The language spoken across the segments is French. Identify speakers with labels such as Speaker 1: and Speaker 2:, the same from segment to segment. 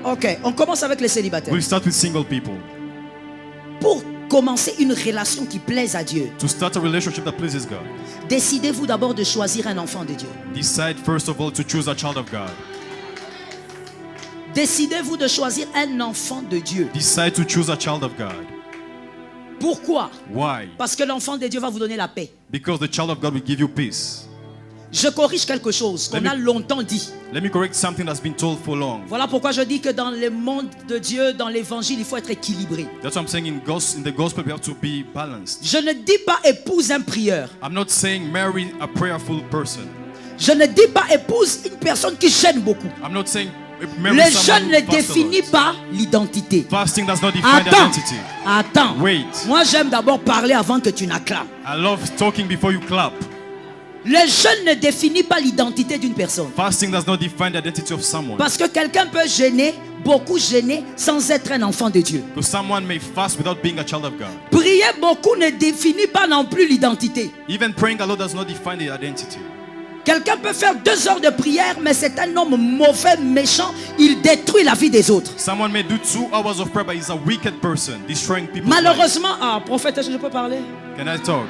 Speaker 1: Ok, on commence avec les célibataires.
Speaker 2: We'll start with single people.
Speaker 1: Pour commencer une relation qui plaise à Dieu,
Speaker 2: To start a relationship that pleases God,
Speaker 1: décidez-vous d'abord de choisir un enfant de Dieu.
Speaker 2: decide first of all to choose a child of God.
Speaker 1: Décidez-vous de choisir un enfant de Dieu.
Speaker 2: Decide to choose a child of God.
Speaker 1: Pourquoi?
Speaker 2: Why?
Speaker 1: Parce que l'enfant de Dieu va vous donner la paix.
Speaker 2: Because the child of God will give you peace.
Speaker 1: Je corrige quelque chose qu'on a longtemps dit.
Speaker 2: Let me correct something that's been told for long.
Speaker 1: Voilà pourquoi je dis que dans le monde de Dieu, dans l'évangile, il faut être équilibré.
Speaker 2: That's what I'm saying in the gospel we have to be balanced.
Speaker 1: Je ne dis pas épouse un prieur.
Speaker 2: I'm not saying marry a prayerful person.
Speaker 1: Je ne dis pas épouse une personne qui gêne beaucoup.
Speaker 2: I'm not saying marry
Speaker 1: Le
Speaker 2: someone
Speaker 1: jeûne
Speaker 2: who
Speaker 1: ne
Speaker 2: fasts a
Speaker 1: définit
Speaker 2: lot.
Speaker 1: pas l'identité.
Speaker 2: Fasting does not define identity.
Speaker 1: Attends.
Speaker 2: Wait.
Speaker 1: Moi j'aime d'abord parler avant que tu n'acclames.
Speaker 2: I love talking before you clap.
Speaker 1: Le jeûne ne définit pas l'identité d'une personne.
Speaker 2: Fasting does not define the identity of someone.
Speaker 1: Parce que quelqu'un peut gêner, beaucoup gêner, sans être un enfant de Dieu.
Speaker 2: Because someone may fast without being a child of God.
Speaker 1: Prier beaucoup ne définit pas non plus l'identité.
Speaker 2: Even praying a lot does not define the identity.
Speaker 1: Quelqu'un peut faire 2 heures de prière, mais c'est un homme mauvais, méchant. Il détruit la vie des autres.
Speaker 2: Someone may do 2 hours of prayer, but he's a wicked person, destroying people's lives.
Speaker 1: Malheureusement, prophète, est-ce que je peux parler?
Speaker 2: Can I talk?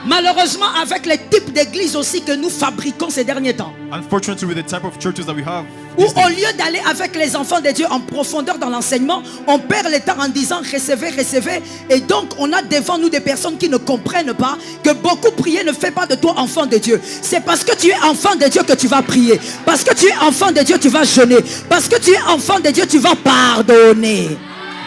Speaker 1: Malheureusement, avec les types d'églises aussi que nous fabriquons ces derniers temps,
Speaker 2: Unfortunately, with the type of churches that we have,
Speaker 1: où
Speaker 2: these
Speaker 1: au
Speaker 2: days,
Speaker 1: lieu d'aller avec les enfants de Dieu en profondeur dans l'enseignement, on perd le temps en disant recevez, recevez. Et donc on a devant nous des personnes qui ne comprennent pas que beaucoup prier ne fait pas de toi enfant de Dieu. C'est parce que tu es enfant de Dieu que tu vas prier. Parce que tu es enfant de Dieu, tu vas jeûner. Parce que tu es enfant de Dieu, tu vas pardonner.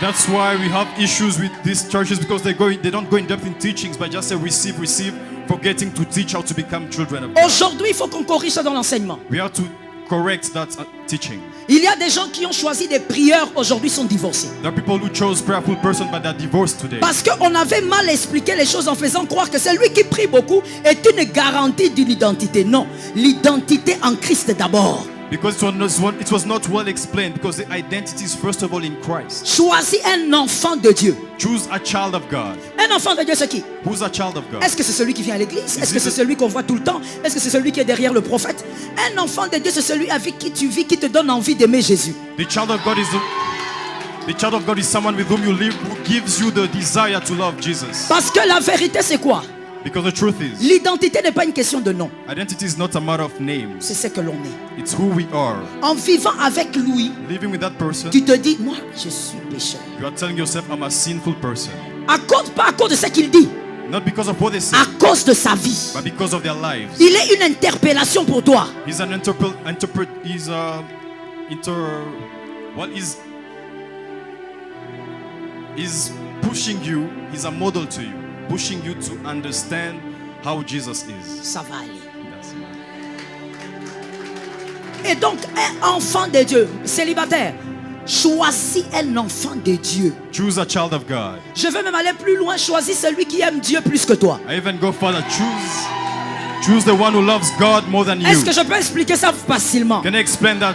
Speaker 2: that's why we have issues with these churches, because they don't go in depth in teachings, but just say receive, receive, forgetting to teach how to become children of God.
Speaker 1: Aujourd'hui, il faut qu'on corrige ça dans l'enseignement.
Speaker 2: We have to correct that teaching.
Speaker 1: Il y a des gens qui ont choisi des prieurs, aujourd'hui sont divorcés.
Speaker 2: There are people who chose prayerful person, but they're divorced today.
Speaker 1: Parce qu'on avait mal expliqué les choses en faisant croire que celui qui prie beaucoup est une garantie d'une identité. Non, l'identité en Christ d'abord.
Speaker 2: Because it was not well explained, because the identity is first of all in Christ.
Speaker 1: Choisis un enfant de Dieu.
Speaker 2: Choose a child of God.
Speaker 1: Un enfant de Dieu, c'est qui?
Speaker 2: Who's a child of God?
Speaker 1: Est-ce que c'est celui qui vient à l'église? Est-ce que c'est celui qu'on voit tout le temps? Est-ce que c'est celui qui est derrière le prophète? Un enfant de Dieu, c'est celui avec qui tu vis, qui te donne envie d'aimer Jésus.
Speaker 2: The child of God is someone with whom you live, who gives you the desire to love Jesus.
Speaker 1: Parce que la vérité, c'est quoi?
Speaker 2: Because the truth is,
Speaker 1: L'identité n'est pas une question de nom.
Speaker 2: identity is not a matter of names.
Speaker 1: C'est ce que l'on est.
Speaker 2: It's who we are.
Speaker 1: En vivant avec lui,
Speaker 2: Living with that person,
Speaker 1: tu te dis, moi, je suis pécheur.
Speaker 2: you are telling yourself, I'm a sinful person.
Speaker 1: Pas à cause de ce qu'il dit,
Speaker 2: Not because of what they say,
Speaker 1: à cause de sa vie.
Speaker 2: but because of their lives.
Speaker 1: Il est une interpellation pour toi.
Speaker 2: He's pushing you, he's a model to you, pushing you to understand how Jesus is.
Speaker 1: Ça va aller.
Speaker 2: That's it.
Speaker 1: Et donc, un enfant de Dieu, célibataire, choisis un enfant de Dieu.
Speaker 2: Choose a child of God.
Speaker 1: Je vais même aller plus loin, choisis celui qui aime Dieu plus que toi.
Speaker 2: I even go further. Choose the one who loves God more than you.
Speaker 1: Est-ce que je peux expliquer ça facilement?
Speaker 2: Can I explain that?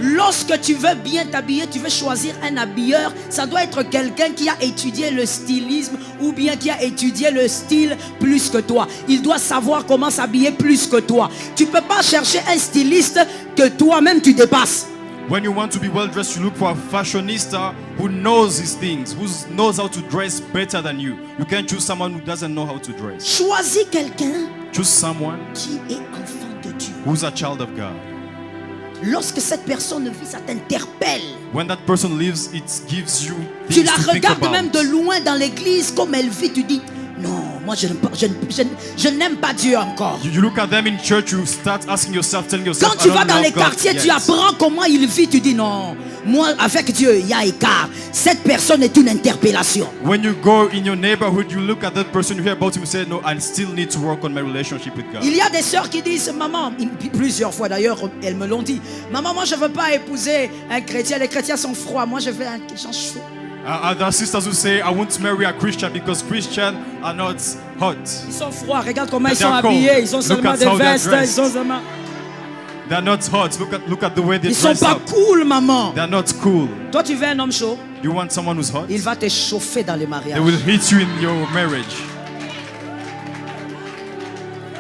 Speaker 1: Lorsque tu veux bien t'habiller, tu veux choisir un habilleur, ça doit être quelqu'un qui a étudié le stylisme ou bien qui a étudié le style plus que toi. Il doit savoir comment s'habiller plus que toi. Tu ne peux pas chercher un styliste que toi-même tu dépasses.
Speaker 2: When you want to be well dressed, you look for a fashionista who knows his things, who knows how to dress better than you. You can't choose someone who doesn't know how to dress.
Speaker 1: Choisis quelqu'un
Speaker 2: Choose someone
Speaker 1: qui est enfant de Dieu.
Speaker 2: who's a child of God.
Speaker 1: Lorsque cette personne vit, ça t'interpelle.
Speaker 2: When that person lives, it gives you
Speaker 1: Tu
Speaker 2: things
Speaker 1: la
Speaker 2: to think
Speaker 1: regardes même de
Speaker 2: about.
Speaker 1: loin dans l'église, comme elle vit, tu dis, non, moi je n'aime pas Dieu encore.
Speaker 2: You look at them in church, you start asking yourself, telling yourself,
Speaker 1: Quand tu
Speaker 2: I
Speaker 1: vas
Speaker 2: don't
Speaker 1: dans
Speaker 2: love
Speaker 1: les
Speaker 2: God
Speaker 1: quartiers, tu
Speaker 2: yet.
Speaker 1: apprends comment il vit, tu dis, non, moi avec Dieu, il y a écart. Cette personne est une interpellation.
Speaker 2: When you go in your neighborhood, you look at that person, you hear about him, you say, no, I still need to work on my relationship with God.
Speaker 1: Il y a des sœurs qui disent, maman, plusieurs fois d'ailleurs, elles me l'ont dit, maman, moi je ne veux pas épouser un chrétien, les chrétiens sont froids, moi je veux un gens chauds.
Speaker 2: There are sisters who say, I won't marry a Christian because Christians are not hot.
Speaker 1: Ils sont froids, regarde comment
Speaker 2: They
Speaker 1: ils sont
Speaker 2: are cold.
Speaker 1: habillés, ils ont
Speaker 2: Look
Speaker 1: seulement
Speaker 2: at
Speaker 1: des
Speaker 2: how they're
Speaker 1: vestes,
Speaker 2: dressed.
Speaker 1: ils ont seulement...
Speaker 2: They're not hot. Look at the way they
Speaker 1: Ils sont
Speaker 2: dress
Speaker 1: pas
Speaker 2: up.
Speaker 1: cool, maman.
Speaker 2: They're not cool.
Speaker 1: Toi, tu veux un homme chaud,
Speaker 2: You want someone who's hot?
Speaker 1: il va te chauffer dans les
Speaker 2: They
Speaker 1: mariages.
Speaker 2: will hit you in your marriage.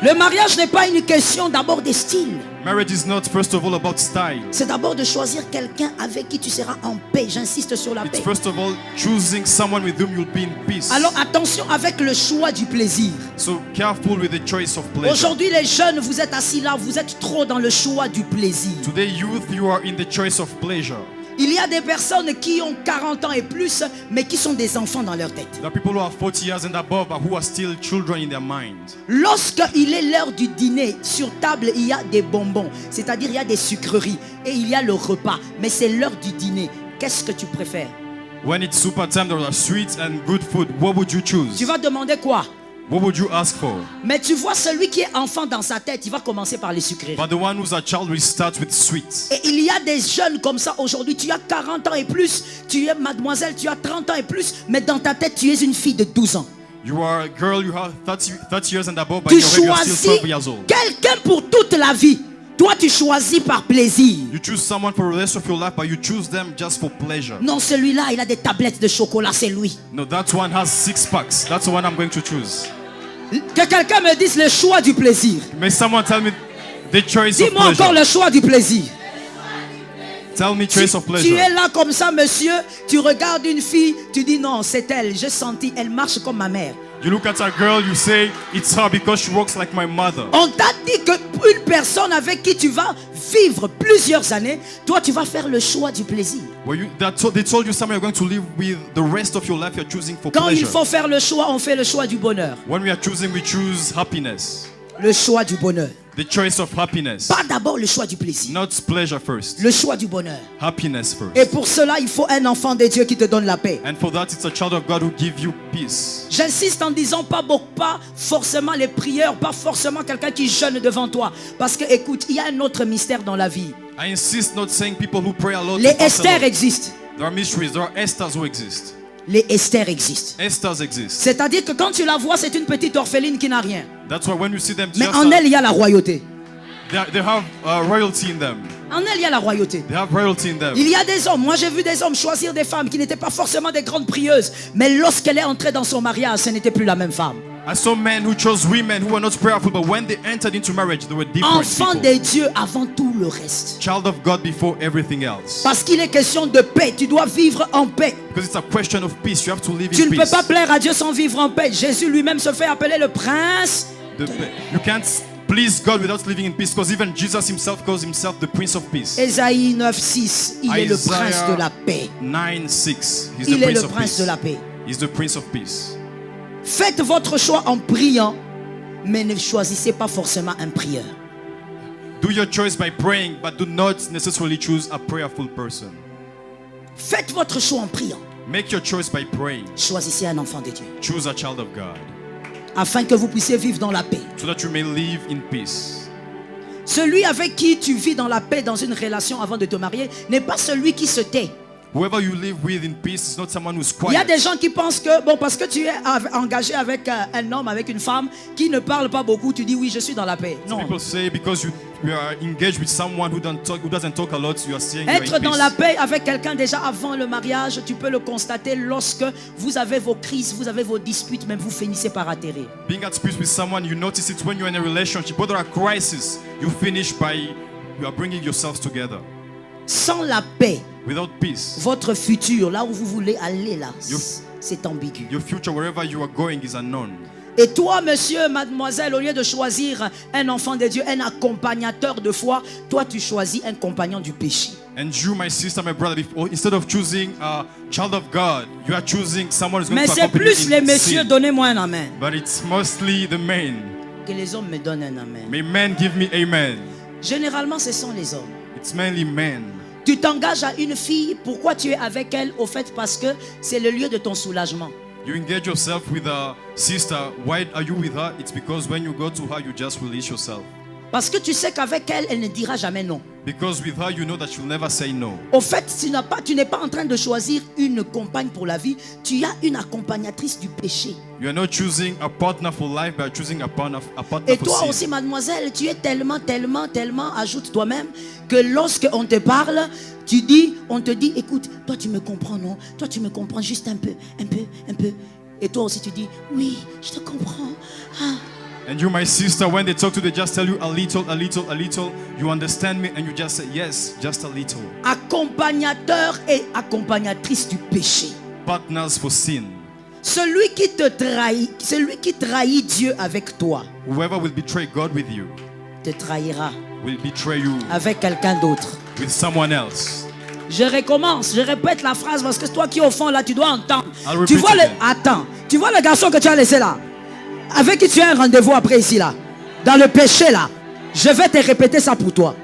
Speaker 1: Le mariage n'est pas une question d'abord de style.
Speaker 2: Marriage is not first of all about style.
Speaker 1: C'est d'abord de choisir quelqu'un avec qui tu seras en paix. J'insiste sur la
Speaker 2: It's
Speaker 1: paix.
Speaker 2: first of all choosing someone with whom you'll be in peace.
Speaker 1: Alors attention avec le choix du plaisir.
Speaker 2: So careful with the choice of pleasure.
Speaker 1: Aujourd'hui les jeunes, vous êtes assis là, vous êtes trop dans le choix du plaisir.
Speaker 2: Today youth, you are in the choice of pleasure.
Speaker 1: Il y a des personnes qui ont 40 ans et plus, mais qui sont des enfants dans leur tête.
Speaker 2: There are people who are 40 years and above but who are still children in their mind.
Speaker 1: Lorsqu'il est l'heure du dîner, sur table, il y a des bonbons. C'est-à-dire, il y a des sucreries. Et il y a le repas. Mais c'est l'heure du dîner. Qu'est-ce que tu préfères?
Speaker 2: When it's super time, there are sweets and good food. What would you choose?
Speaker 1: Tu vas demander quoi?
Speaker 2: What would you ask for?
Speaker 1: Mais tu vois, celui qui est enfant dans sa tête, il va commencer par les sucreries.
Speaker 2: But the one who's a child will start with sweets.
Speaker 1: Et il y a des jeunes comme ça aujourd'hui. Tu as 40 ans et plus. Tu es mademoiselle, tu as 30 ans et plus. Mais dans ta tête, tu es une fille de 12 ans.
Speaker 2: You are a girl, you have 30 years and above, but
Speaker 1: Tu
Speaker 2: in your head you are still
Speaker 1: choisis
Speaker 2: 12 years old.
Speaker 1: quelqu'un pour toute la vie. Toi, tu choisis par plaisir.
Speaker 2: You choose someone for the rest of your life, but you choose them just for pleasure.
Speaker 1: Non, celui-là, il a des tablettes de chocolat, c'est lui.
Speaker 2: No, that one has 6 packs. That's the one I'm going to choose.
Speaker 1: Que quelqu'un me dise le choix du plaisir.
Speaker 2: May someone tell me the choice of
Speaker 1: Dis-moi encore
Speaker 2: pleasure.
Speaker 1: le choix du plaisir.
Speaker 2: Tell me choice of
Speaker 1: Tu
Speaker 2: pleasure.
Speaker 1: es là comme ça, monsieur. Tu regardes une fille, tu dis non, c'est elle. J'ai senti, elle marche comme ma mère.
Speaker 2: You look at a girl, you say, it's her because she walks like my mother.
Speaker 1: On t'a dit que une personne avec qui tu vas vivre plusieurs années, toi, tu vas faire le choix du plaisir.
Speaker 2: They told you someone you're going to live with the rest of your life, you're choosing for
Speaker 1: Quand il
Speaker 2: pleasure.
Speaker 1: faut faire le choix, on fait le choix du bonheur.
Speaker 2: When we are choosing, we choose happiness.
Speaker 1: Le choix du bonheur.
Speaker 2: The choice of happiness.
Speaker 1: Pas d'abord le choix du plaisir.
Speaker 2: Not pleasure first.
Speaker 1: Le choix du bonheur.
Speaker 2: Happiness first.
Speaker 1: Et pour cela, il faut un enfant de Dieu qui te donne la paix.
Speaker 2: And for that, it's a child of God who gives you peace.
Speaker 1: J'insiste en disant pas forcément les prières, pas forcément quelqu'un qui jeûne devant toi. Parce que écoute, il y a un autre mystère dans la vie.
Speaker 2: I insist not saying people who pray a lot.
Speaker 1: Les
Speaker 2: fast a
Speaker 1: Esther
Speaker 2: lot.
Speaker 1: existent.
Speaker 2: There are mysteries. There are Esthers who exist.
Speaker 1: Les Esther existent.
Speaker 2: Esther's exist.
Speaker 1: C'est-à-dire que quand tu la vois, c'est une petite orpheline qui n'a rien.
Speaker 2: That's why when you see them,
Speaker 1: Mais
Speaker 2: just
Speaker 1: en elle, il y a la royauté.
Speaker 2: they have royalty in them.
Speaker 1: En elle, il y a la royauté.
Speaker 2: They have royalty in them.
Speaker 1: Il y a des hommes, moi j'ai vu des hommes choisir des femmes qui n'étaient pas forcément des grandes prieuses. Mais lorsqu'elle est entrée dans son mariage, ce n'était plus la même femme.
Speaker 2: I saw men who chose women who were not prayerful, but when they entered into marriage, they were different
Speaker 1: Enfant
Speaker 2: people.
Speaker 1: de Dieu avant tout le reste.
Speaker 2: Child of God before everything else.
Speaker 1: Parce qu'il est question de paix. Tu dois vivre en paix.
Speaker 2: Because it's a question of peace. You have to live
Speaker 1: Tu
Speaker 2: in
Speaker 1: ne peux
Speaker 2: peace.
Speaker 1: pas plaire à Dieu sans vivre en paix. Jésus lui-même se fait appeler le prince.
Speaker 2: You can't please God without living in peace, because even Jesus himself calls himself the Prince of Peace.
Speaker 1: Ésaïe 9:6. Il est le
Speaker 2: Isaiah
Speaker 1: prince de la paix.
Speaker 2: 9:6. He's
Speaker 1: Il
Speaker 2: the
Speaker 1: est
Speaker 2: Prince
Speaker 1: le
Speaker 2: of
Speaker 1: prince
Speaker 2: Peace.
Speaker 1: de la paix.
Speaker 2: He's the Prince of Peace.
Speaker 1: Faites votre choix en priant, mais ne choisissez pas forcément un prieur.
Speaker 2: Do your choice by praying, but do not necessarily choose a prayerful person.
Speaker 1: Faites votre choix en priant.
Speaker 2: Make your choice by praying.
Speaker 1: Choisissez un enfant de Dieu.
Speaker 2: Choose a child of God,
Speaker 1: Afin que vous puissiez vivre dans la paix.
Speaker 2: so that you may live in peace.
Speaker 1: Celui avec qui tu vis dans la paix dans une relation avant de te marier n'est pas celui qui se tait.
Speaker 2: Whoever you live with in peace is not someone who's
Speaker 1: Il y a
Speaker 2: quiet.
Speaker 1: des gens qui pensent que, bon, parce que tu es engagé avec un homme, avec une femme qui ne parle pas beaucoup, tu dis oui, je suis dans la paix. Non.
Speaker 2: People say because you are engaged with someone who doesn't talk a lot, you are saying you are
Speaker 1: Être
Speaker 2: in
Speaker 1: dans la
Speaker 2: peace.
Speaker 1: paix avec quelqu'un déjà avant le mariage, tu peux le constater lorsque vous avez vos crises, vous avez vos disputes, même vous finissez par atterrir.
Speaker 2: Being at peace with someone, you notice it when you're in a relationship. Whether a crisis, you finish by you are bringing yourselves together.
Speaker 1: Sans la paix,
Speaker 2: Without peace,
Speaker 1: votre futur, là où vous voulez aller, là,
Speaker 2: You-
Speaker 1: c'est ambigu.
Speaker 2: your future, wherever you are going, is unknown.
Speaker 1: Et toi, monsieur, mademoiselle, au lieu de choisir un enfant de Dieu, un accompagnateur de foi, toi, tu choisis un compagnon du péché.
Speaker 2: And you, my sister, my brother, instead of choosing a child of God, you are choosing someone who's going
Speaker 1: Mais
Speaker 2: to
Speaker 1: c'est
Speaker 2: accompany
Speaker 1: plus
Speaker 2: you
Speaker 1: les
Speaker 2: in
Speaker 1: messieurs,
Speaker 2: sin.
Speaker 1: donnez-moi un amen.
Speaker 2: But it's mostly the men.
Speaker 1: Que les hommes me donnent un amen.
Speaker 2: May men give me amen.
Speaker 1: Généralement, ce sont les hommes.
Speaker 2: It's mainly men.
Speaker 1: Tu t'engages à une fille, pourquoi tu es avec elle? Au fait, parce que c'est le lieu de ton soulagement.
Speaker 2: You engage yourself with a sister. Why are you with her? It's because when you go to her, you just release yourself.
Speaker 1: Parce que tu sais qu'avec elle, elle ne dira jamais non.
Speaker 2: Because with her, you know that she'll never say no.
Speaker 1: Au fait, tu n'es pas en train de choisir une compagne pour la vie. Tu as une accompagnatrice du péché.
Speaker 2: You are not choosing a partner for life, but choosing a partner
Speaker 1: Et
Speaker 2: for
Speaker 1: toi
Speaker 2: sin.
Speaker 1: aussi, mademoiselle, tu es tellement, ajoute toi-même, que lorsqu'on te parle, on te dit, écoute, toi tu me comprends, non? Toi tu me comprends juste un peu. Et toi aussi tu dis, oui, je te comprends. Ah.
Speaker 2: And you, my sister, when they talk to you, they just tell you a little, a little, a little. You understand me and you just say, yes, just a little.
Speaker 1: Accompagnateur et accompagnatrice du péché.
Speaker 2: Partners for sin.
Speaker 1: Celui qui te trahit, celui qui trahit Dieu avec toi,
Speaker 2: Whoever will betray God with you
Speaker 1: te trahira
Speaker 2: will betray you
Speaker 1: avec quelqu'un d'autre.
Speaker 2: with someone else.
Speaker 1: Je recommence, je répète la phrase parce que toi qui es au fond là, tu dois entendre.
Speaker 2: I'll repeat
Speaker 1: Tu vois
Speaker 2: it
Speaker 1: le,
Speaker 2: again.
Speaker 1: attends, tu vois le garçon que tu as laissé là, avec qui tu as un rendez-vous après ici là, dans le péché là. Je vais te répéter ça pour toi.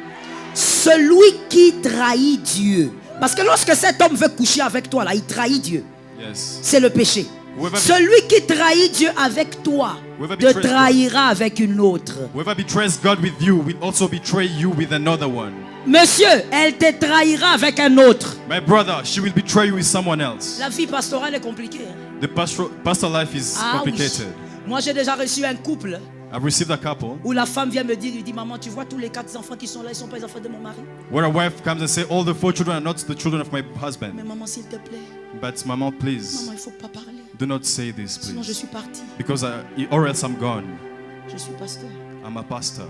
Speaker 1: Celui qui trahit Dieu, parce que lorsque cet homme veut coucher avec toi là, il trahit Dieu.
Speaker 2: Yes.
Speaker 1: C'est le péché.
Speaker 2: Whoever
Speaker 1: Celui qui trahit Dieu avec toi
Speaker 2: Whoever
Speaker 1: te
Speaker 2: betrays
Speaker 1: trahira avec une autre.
Speaker 2: Whoever betrays God with you will also betray you with another one.
Speaker 1: Monsieur, elle te trahira avec un autre.
Speaker 2: My brother, she will betray you with someone else.
Speaker 1: La vie pastorale est compliquée. Hein?
Speaker 2: The pastor life is
Speaker 1: Ah oui.
Speaker 2: complicated.
Speaker 1: Moi j'ai déjà reçu un couple
Speaker 2: I've received a couple
Speaker 1: où la femme vient me dire, il dit, maman, tu vois tous les 4 enfants qui sont là, ils ne sont pas les enfants de mon mari.
Speaker 2: where a wife comes and say, all the 4 children are not the children of my
Speaker 1: Mais
Speaker 2: husband.
Speaker 1: maman, s'il te plaît,
Speaker 2: But maman, please,
Speaker 1: maman, il ne faut pas parler.
Speaker 2: do not say this,
Speaker 1: Sinon je
Speaker 2: please.
Speaker 1: suis partie.
Speaker 2: Because or else I'm gone.
Speaker 1: Je suis pasteur.
Speaker 2: I'm a pastor.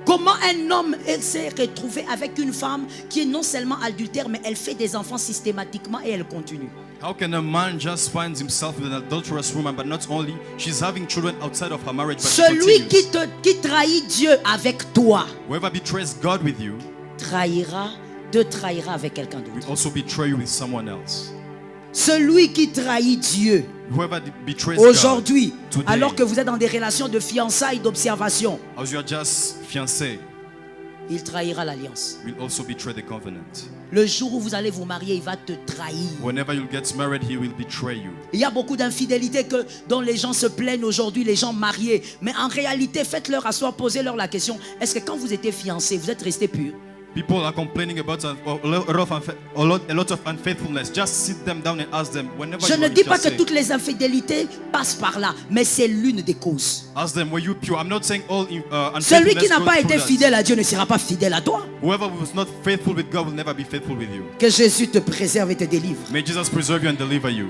Speaker 1: Comment un homme s'est retrouvé avec une femme qui est non seulement adultère, mais elle fait des enfants systématiquement et elle continue.
Speaker 2: How can a man just find himself with an adulterous woman, but not only, she's having children outside of her marriage, but she
Speaker 1: Celui
Speaker 2: continues.
Speaker 1: qui trahit Dieu avec toi
Speaker 2: Whoever betrays God with you
Speaker 1: te trahira avec quelqu'un
Speaker 2: will
Speaker 1: d'autre.
Speaker 2: also betray you with someone else.
Speaker 1: Celui qui trahit Dieu
Speaker 2: Whoever betrays God
Speaker 1: aujourd'hui,
Speaker 2: today,
Speaker 1: alors que vous êtes dans des relations de fiançailles, d'observation,
Speaker 2: as you are just fiancé,
Speaker 1: il trahira l'alliance.
Speaker 2: will also betray the covenant.
Speaker 1: Le jour où vous allez vous marier, il va te trahir.
Speaker 2: Whenever you get married, he will betray you.
Speaker 1: Il y a beaucoup d'infidélités dont les gens se plaignent aujourd'hui, les gens mariés. Mais en réalité, faites-leur asseoir, posez-leur la question. Est-ce que quand vous étiez fiancés, vous êtes restés purs?
Speaker 2: People are complaining about a lot of unfaithfulness. Just sit them down and ask them whenever
Speaker 1: Je
Speaker 2: you
Speaker 1: ne
Speaker 2: are
Speaker 1: dis pas que
Speaker 2: fiancé,
Speaker 1: toutes les infidélités passent par là, mais c'est l'une des causes.
Speaker 2: ask them, were you pure? I'm not saying all
Speaker 1: Celui
Speaker 2: unfaithfulness
Speaker 1: qui n'a
Speaker 2: goes
Speaker 1: pas
Speaker 2: through
Speaker 1: été
Speaker 2: that.
Speaker 1: fidèle à Dieu ne sera pas fidèle à toi.
Speaker 2: Whoever was not faithful with God will never be faithful with you.
Speaker 1: Que Jésus te préserve et te délivre.
Speaker 2: May Jesus preserve you and deliver you.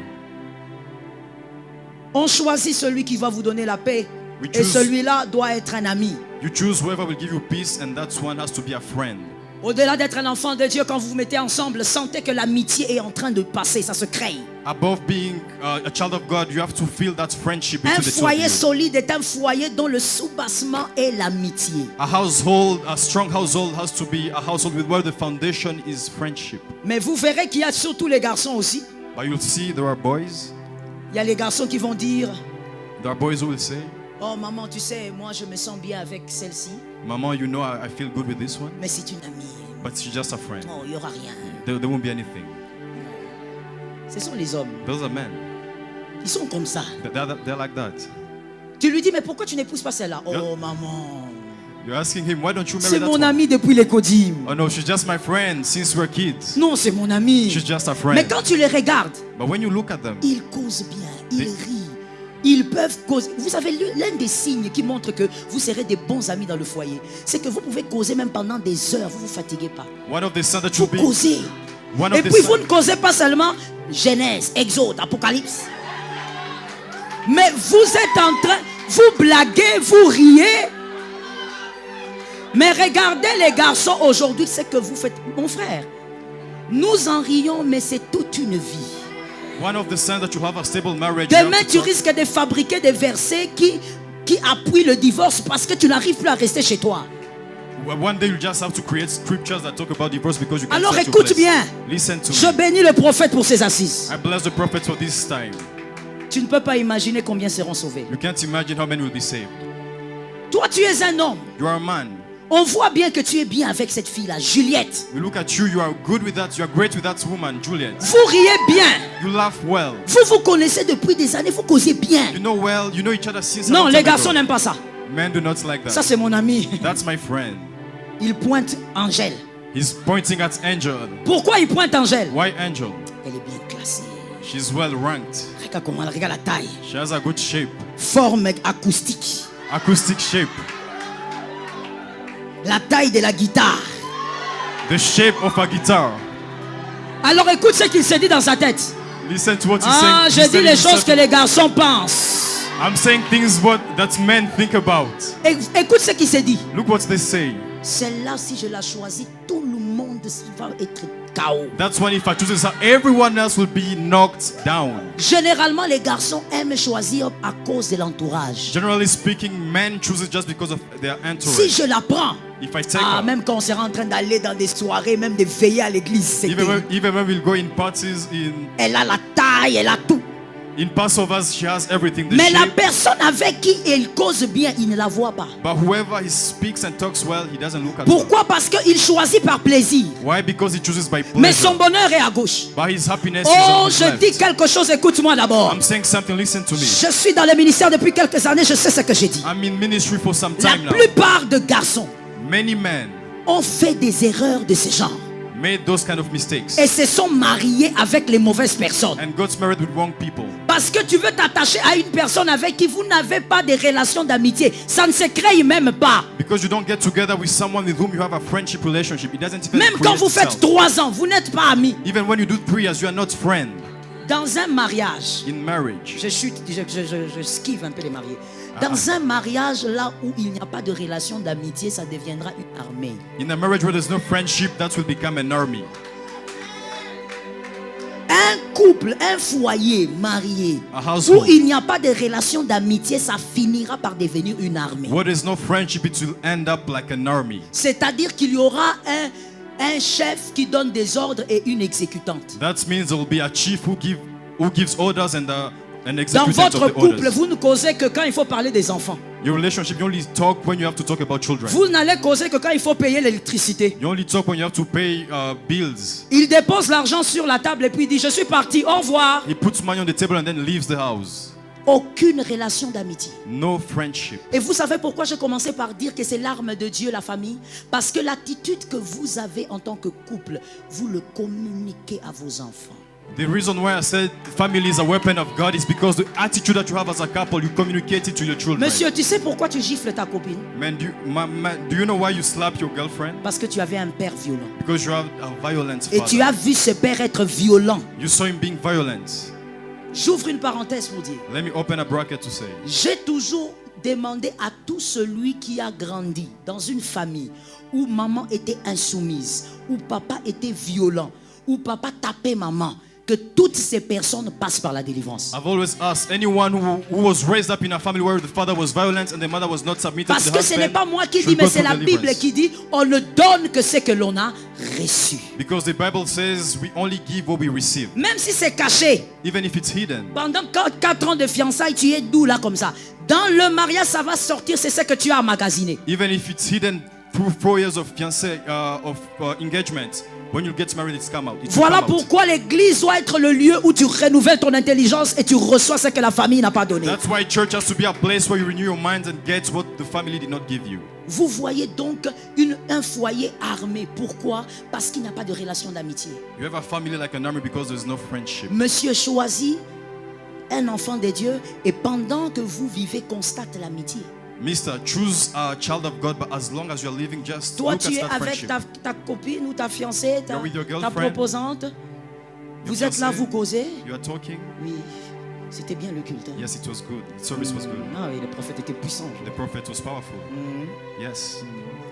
Speaker 1: On choisit celui qui va vous donner la paix.
Speaker 2: We
Speaker 1: Et
Speaker 2: choose-
Speaker 1: celui-là doit être un ami.
Speaker 2: You choose whoever will give you peace, and that one has to be a friend.
Speaker 1: Au-delà d'être un enfant de Dieu, quand vous vous mettez ensemble, sentez que l'amitié est en train de passer, ça se crée.
Speaker 2: Above being a child of God, you have to feel that friendship
Speaker 1: Un
Speaker 2: between the two of
Speaker 1: foyer
Speaker 2: you.
Speaker 1: solide est un foyer dont le soubassement est l'amitié.
Speaker 2: A strong household has to be a household where the foundation is friendship.
Speaker 1: Mais vous verrez qu'il y a surtout les garçons aussi.
Speaker 2: But you'll see there are boys.
Speaker 1: Il y a les garçons qui vont dire,
Speaker 2: There are boys who will say,
Speaker 1: oh maman, tu sais, moi je me sens bien avec celle-ci,
Speaker 2: Mama, you know I feel good with this one,
Speaker 1: mais c'est une amie.
Speaker 2: but she's just a friend.
Speaker 1: Oh, il n'y aura rien.
Speaker 2: There won't be anything.
Speaker 1: Ce sont les hommes.
Speaker 2: Those are men.
Speaker 1: Ils sont comme ça.
Speaker 2: They're like that.
Speaker 1: Tu lui dis, mais pourquoi tu n'épouses pas celle-là? Oh
Speaker 2: Yeah.
Speaker 1: maman,
Speaker 2: You're asking him, why don't you marry
Speaker 1: c'est
Speaker 2: that
Speaker 1: mon
Speaker 2: one?
Speaker 1: ami depuis les codimes.
Speaker 2: Oh no, she's just my friend since we're kids.
Speaker 1: Non, c'est mon ami.
Speaker 2: She's just a
Speaker 1: Mais
Speaker 2: friend.
Speaker 1: quand tu les regardes,
Speaker 2: But when you look at them,
Speaker 1: ils causent bien, ils
Speaker 2: Des-
Speaker 1: rient. Ils peuvent causer. Vous savez, l'un des signes qui montre que vous serez des bons amis dans le foyer, c'est que vous pouvez causer même pendant des heures, vous ne vous fatiguez pas.
Speaker 2: one of the signs that
Speaker 1: Vous
Speaker 2: you'll be
Speaker 1: causez.
Speaker 2: one
Speaker 1: Et
Speaker 2: of the
Speaker 1: puis vous ne
Speaker 2: signs.
Speaker 1: causez pas seulement Genèse, Exode, Apocalypse. Mais vous êtes en train, vous blaguez, vous riez. Mais regardez les garçons aujourd'hui, ce que vous faites. Mon frère, nous en rions, mais c'est toute une vie.
Speaker 2: One of the signs that you have a stable marriage. You have
Speaker 1: Demain,
Speaker 2: to
Speaker 1: tu
Speaker 2: talk-
Speaker 1: risques de fabriquer des versets qui appuient le divorce parce que tu n'arrives plus à rester chez toi.
Speaker 2: One day you just have to create scriptures that talk about divorce because you can't
Speaker 1: Alors
Speaker 2: set your
Speaker 1: écoute
Speaker 2: place.
Speaker 1: bien.
Speaker 2: Listen to
Speaker 1: Je
Speaker 2: me.
Speaker 1: bénis le prophète pour ses assises.
Speaker 2: I bless the prophet for this time.
Speaker 1: Tu ne peux pas imaginer combien seront sauvés.
Speaker 2: You can't imagine how many will be saved.
Speaker 1: Toi, tu es un homme.
Speaker 2: You are a man.
Speaker 1: On voit bien que tu es bien avec cette fille-là, Juliette.
Speaker 2: We look at you. You are good with that. You are great with that woman, Juliet.
Speaker 1: Vous riez bien.
Speaker 2: You laugh well.
Speaker 1: Vous vous connaissez depuis des années, vous causez bien.
Speaker 2: You know well. You know each other since. a
Speaker 1: Non,
Speaker 2: long
Speaker 1: les
Speaker 2: time
Speaker 1: garçons
Speaker 2: ago.
Speaker 1: n'aiment pas ça.
Speaker 2: Men do not like
Speaker 1: Ça,
Speaker 2: that.
Speaker 1: c'est mon ami.
Speaker 2: That's my friend.
Speaker 1: Il pointe Angèle.
Speaker 2: He's pointing at Angel.
Speaker 1: Pourquoi il pointe Angèle?
Speaker 2: Why Angel?
Speaker 1: Elle est bien classée.
Speaker 2: She's well ranked.
Speaker 1: Regarde comment elle regarde la taille.
Speaker 2: She has a good shape.
Speaker 1: Forme acoustique.
Speaker 2: Acoustic shape.
Speaker 1: La taille de la guitare.
Speaker 2: The shape of a guitar.
Speaker 1: Alors écoute ce qu'il s'est dit dans sa tête.
Speaker 2: Listen to what he's
Speaker 1: Ah,
Speaker 2: saying.
Speaker 1: je
Speaker 2: He's
Speaker 1: dis
Speaker 2: telling
Speaker 1: les
Speaker 2: himself-
Speaker 1: choses que les garçons pensent.
Speaker 2: I'm saying things that men think about.
Speaker 1: Écoute ce qui s'est dit.
Speaker 2: Look what they say.
Speaker 1: Celle-là, si je la choisis, tout le monde va être KO.
Speaker 2: That's when if I choose this, everyone else will be knocked down.
Speaker 1: Généralement, les garçons aiment choisir à cause de l'entourage.
Speaker 2: Generally speaking, men choose it just because of their
Speaker 1: Si
Speaker 2: entourage.
Speaker 1: je la prends,
Speaker 2: If I take her,
Speaker 1: même quand on sera en train d'aller dans des soirées, même de veiller à l'église, c'est
Speaker 2: even when we'll go in parties,
Speaker 1: elle a la taille, elle a tout.
Speaker 2: in Passovers, she has everything. The
Speaker 1: Mais la
Speaker 2: shape,
Speaker 1: personne avec qui il cause bien, il ne la voit pas.
Speaker 2: but whoever he speaks and talks well, he doesn't look at her.
Speaker 1: Pourquoi? Parce qu'il choisit par plaisir.
Speaker 2: Why? Because he chooses by
Speaker 1: Mais
Speaker 2: pleasure.
Speaker 1: son bonheur est à gauche.
Speaker 2: But his happiness is
Speaker 1: Oh,
Speaker 2: on his
Speaker 1: je
Speaker 2: left.
Speaker 1: dis quelque chose, écoute-moi d'abord.
Speaker 2: I'm saying something, listen to me.
Speaker 1: Je suis dans le ministère depuis quelques années, je sais ce que j'ai dit.
Speaker 2: I'm in ministry for some
Speaker 1: La
Speaker 2: time now.
Speaker 1: plupart de garçons
Speaker 2: Many men
Speaker 1: ont fait des erreurs de ce genre
Speaker 2: made those kind of mistakes
Speaker 1: et se sont mariés avec les mauvaises personnes.
Speaker 2: and got married with wrong people.
Speaker 1: Parce que tu veux t'attacher à une personne avec qui vous n'avez pas de relation d'amitié. Ça ne se crée même pas.
Speaker 2: Because you don't get together with someone with whom you have a friendship relationship. It doesn't even
Speaker 1: Même quand
Speaker 2: create
Speaker 1: vous faites
Speaker 2: itself.
Speaker 1: 3 ans, vous n'êtes pas amis.
Speaker 2: Even when you do 3 years, you are not friends.
Speaker 1: Dans un mariage,
Speaker 2: In marriage,
Speaker 1: je chute, je skive un peu les mariés. Dans un mariage là où il n'y a pas de relation d'amitié, ça deviendra une armée.
Speaker 2: in a marriage where there's no friendship, that will become an army.
Speaker 1: Un couple, un foyer marié
Speaker 2: A
Speaker 1: où
Speaker 2: household
Speaker 1: il n'y a pas de relation d'amitié, ça finira par devenir une armée.
Speaker 2: where there's no friendship, it will end up like an army.
Speaker 1: C'est-à-dire qu'il y aura un chef qui donne des ordres et une exécutante.
Speaker 2: That means there will be a chief who gives orders and an
Speaker 1: Dans
Speaker 2: executant
Speaker 1: votre
Speaker 2: of the
Speaker 1: couple,
Speaker 2: orders.
Speaker 1: vous ne causez que quand il faut parler des enfants.
Speaker 2: Your relationship, you only talk when you have to talk about children.
Speaker 1: Vous n'allez causer que quand il faut payer l'électricité.
Speaker 2: You only talk when you have to pay bills.
Speaker 1: Il dépose l'argent sur la table et puis il dit je suis parti, au revoir.
Speaker 2: He puts money on the table and then leaves the house.
Speaker 1: Aucune relation d'amitié.
Speaker 2: No friendship.
Speaker 1: Et vous savez pourquoi j'ai commencé par dire que c'est l'arme de Dieu, la famille? Parce que l'attitude que vous avez en tant que couple, vous le communiquez à vos enfants.
Speaker 2: The reason why I said family is a weapon of God is because the attitude that you have as a couple, you communicate it to your children.
Speaker 1: Monsieur, tu sais pourquoi tu gifles ta copine?
Speaker 2: Man, do you know why you slap your girlfriend?
Speaker 1: Parce que tu avais un père violent.
Speaker 2: Because you have a violent
Speaker 1: Et
Speaker 2: father.
Speaker 1: tu as vu ce père être violent.
Speaker 2: You saw him being violent.
Speaker 1: J'ouvre une parenthèse pour dire.
Speaker 2: Let me open a bracket to say.
Speaker 1: J'ai toujours demandé à tout celui qui a grandi dans une famille où maman était insoumise, où papa était violent, où papa tapait maman, que toutes ces personnes passent par la délivrance.
Speaker 2: I've always asked anyone who was raised up in a family where the father was violent and the mother was not submitted
Speaker 1: Parce
Speaker 2: to the
Speaker 1: que ce n'est
Speaker 2: husband.
Speaker 1: pas moi qui
Speaker 2: should
Speaker 1: dis, mais
Speaker 2: go
Speaker 1: c'est
Speaker 2: through
Speaker 1: la Bible
Speaker 2: deliverance.
Speaker 1: qui dit, on ne donne que ce que l'on a reçu.
Speaker 2: Because the Bible says we only give what we receive,
Speaker 1: Même si c'est caché,
Speaker 2: even if it's hidden.
Speaker 1: pendant 4 ans de fiançailles, tu es doux là comme ça. Dans le mariage, ça va sortir, c'est ce que tu as emmagasiné.
Speaker 2: Even if it's hidden through 4 years of fiancé, engagement, when you get married, it's come out. It will
Speaker 1: Voilà
Speaker 2: come out.
Speaker 1: pourquoi l'église doit être le lieu où tu renouvelles ton intelligence et tu reçois ce que la famille n'a pas donné.
Speaker 2: That's why church has to be a place where you renew your mind and get what the family did not give you.
Speaker 1: Vous voyez donc un foyer armé. Pourquoi? Parce qu'il n'y a pas de relation d'amitié.
Speaker 2: You have a family like an army because there's no friendship.
Speaker 1: Monsieur choisit un enfant de Dieu et pendant que vous vivez, constate l'amitié.
Speaker 2: Mister, choose a child of God, but as long as you're living, just
Speaker 1: Toi,
Speaker 2: look
Speaker 1: tu es
Speaker 2: at that
Speaker 1: avec
Speaker 2: friendship.
Speaker 1: ta copine ou ta fiancée,
Speaker 2: You're with your
Speaker 1: ta
Speaker 2: girlfriend,
Speaker 1: proposante. Vous
Speaker 2: your
Speaker 1: êtes là,
Speaker 2: fiancé.
Speaker 1: vous causez.
Speaker 2: You are talking.
Speaker 1: Oui, c'était bien le culte. Hein?
Speaker 2: Yes, it was good. The service was good.
Speaker 1: Ah oui, le prophète était puissant.
Speaker 2: The prophet was powerful.
Speaker 1: Mhm.
Speaker 2: Yes.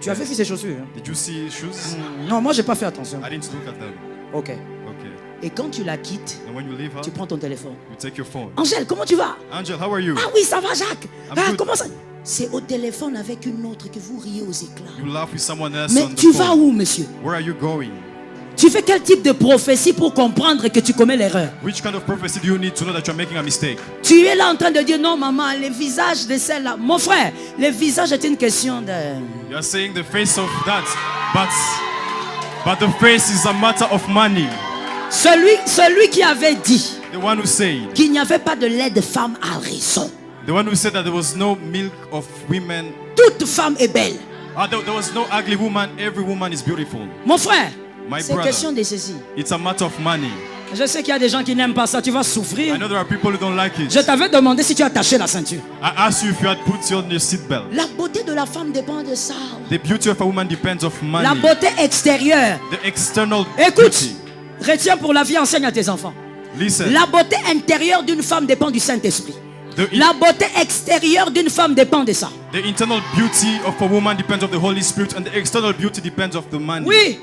Speaker 1: Tu avais vu ses chaussures? Hein?
Speaker 2: Did you see his shoes?
Speaker 1: Non, moi j'ai pas fait attention.
Speaker 2: I didn't look at them.
Speaker 1: Ok.
Speaker 2: Okay.
Speaker 1: Et quand tu la quittes,
Speaker 2: And when you leave her,
Speaker 1: tu prends ton téléphone.
Speaker 2: you take your phone.
Speaker 1: Angèle, comment tu vas?
Speaker 2: Angel, how are you?
Speaker 1: Ah oui, ça va, Jacques.
Speaker 2: I'm
Speaker 1: Ah,
Speaker 2: good.
Speaker 1: comment ça? C'est au téléphone avec une autre que vous riez aux éclats.
Speaker 2: You laugh with someone else
Speaker 1: Mais
Speaker 2: on the
Speaker 1: tu
Speaker 2: phone.
Speaker 1: vas où, monsieur?
Speaker 2: Where are you going?
Speaker 1: Tu fais quel type de prophétie pour comprendre que tu commets l'erreur?
Speaker 2: Which kind of prophecy do you need to know that you're making a mistake?
Speaker 1: Tu es là en train de dire non, maman, le visage de celle-là. Mon frère, le visage est une question de.
Speaker 2: You are saying the face of that, but the face is a matter of money.
Speaker 1: Celui qui avait dit
Speaker 2: The one who said,
Speaker 1: qu'il n'y avait pas de lait de femme a raison.
Speaker 2: the one who said that there was no milk of women.
Speaker 1: Toute femme est belle.
Speaker 2: There was no ugly woman. Every woman is beautiful.
Speaker 1: Mon frère,
Speaker 2: My
Speaker 1: c'est
Speaker 2: brother.
Speaker 1: question de ceci.
Speaker 2: It's a matter of money.
Speaker 1: Je sais qu'il y a des gens qui n'aiment pas ça. Tu vas souffrir.
Speaker 2: I know there are people who don't like it.
Speaker 1: Je t'avais demandé si tu as attaché la ceinture.
Speaker 2: I asked you if you had put on your seatbelt.
Speaker 1: La beauté de la femme dépend de ça.
Speaker 2: The beauty of a woman depends of money.
Speaker 1: La beauté extérieure.
Speaker 2: The external
Speaker 1: Écoute,
Speaker 2: beauty.
Speaker 1: retiens pour la vie, enseigne à tes enfants.
Speaker 2: Listen.
Speaker 1: La beauté intérieure d'une femme dépend du Saint-Esprit. La beauté extérieure d'une femme dépend de ça.
Speaker 2: The internal beauty of a woman depends on the Holy Spirit, and the external beauty depends on the man.
Speaker 1: Oui.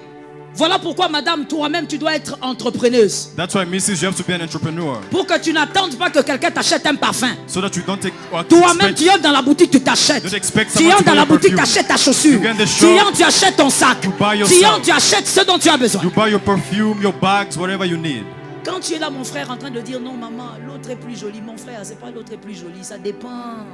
Speaker 1: Voilà pourquoi, madame, toi-même, tu dois être entrepreneuse.
Speaker 2: That's why, Mrs., you have to be an entrepreneur.
Speaker 1: Pour que tu n'attendes pas que quelqu'un t'achète un parfum.
Speaker 2: So that you don't take.
Speaker 1: Toi-même, tu entres dans la boutique, tu t'achètes.
Speaker 2: Don't expect
Speaker 1: Tu
Speaker 2: someone
Speaker 1: entres
Speaker 2: to
Speaker 1: dans
Speaker 2: buy
Speaker 1: la
Speaker 2: your
Speaker 1: boutique, tu
Speaker 2: perfume.
Speaker 1: achètes ta chaussure.
Speaker 2: You get the
Speaker 1: Tu
Speaker 2: shop.
Speaker 1: entres, tu achètes ton sac.
Speaker 2: You buy your
Speaker 1: Tu
Speaker 2: sac.
Speaker 1: entres, tu achètes ce dont tu as besoin.
Speaker 2: You buy your perfume, your bags, whatever you need.
Speaker 1: Quand tu es là, mon frère, en train de dire non, maman, l'autre est plus jolie. Mon frère, c'est pas l'autre est plus jolie, ça dépend.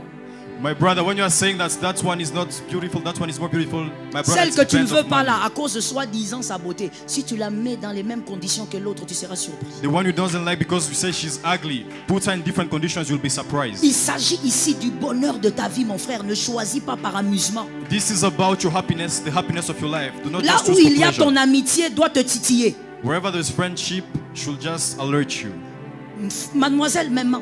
Speaker 2: My brother, when you are saying that one is not beautiful, that one is more beautiful, my brother,
Speaker 1: Celle
Speaker 2: it
Speaker 1: que tu ne
Speaker 2: depends
Speaker 1: veux
Speaker 2: on
Speaker 1: pas
Speaker 2: man.
Speaker 1: là, à cause de soi-disant sa beauté, si tu la mets dans les mêmes conditions que l'autre, tu seras surpris.
Speaker 2: The one you doesn't like because you say she's ugly, put her in different conditions, you'll be surprised.
Speaker 1: Il s'agit ici du bonheur de ta vie, mon frère. Ne choisis pas par amusement.
Speaker 2: This is about your happiness, the happiness of your life. Do not
Speaker 1: Là
Speaker 2: just
Speaker 1: où
Speaker 2: choose for
Speaker 1: il y a
Speaker 2: pleasure.
Speaker 1: ton amitié, doit te titiller.
Speaker 2: Wherever there's friendship, should just alert you.
Speaker 1: Mademoiselle, maman,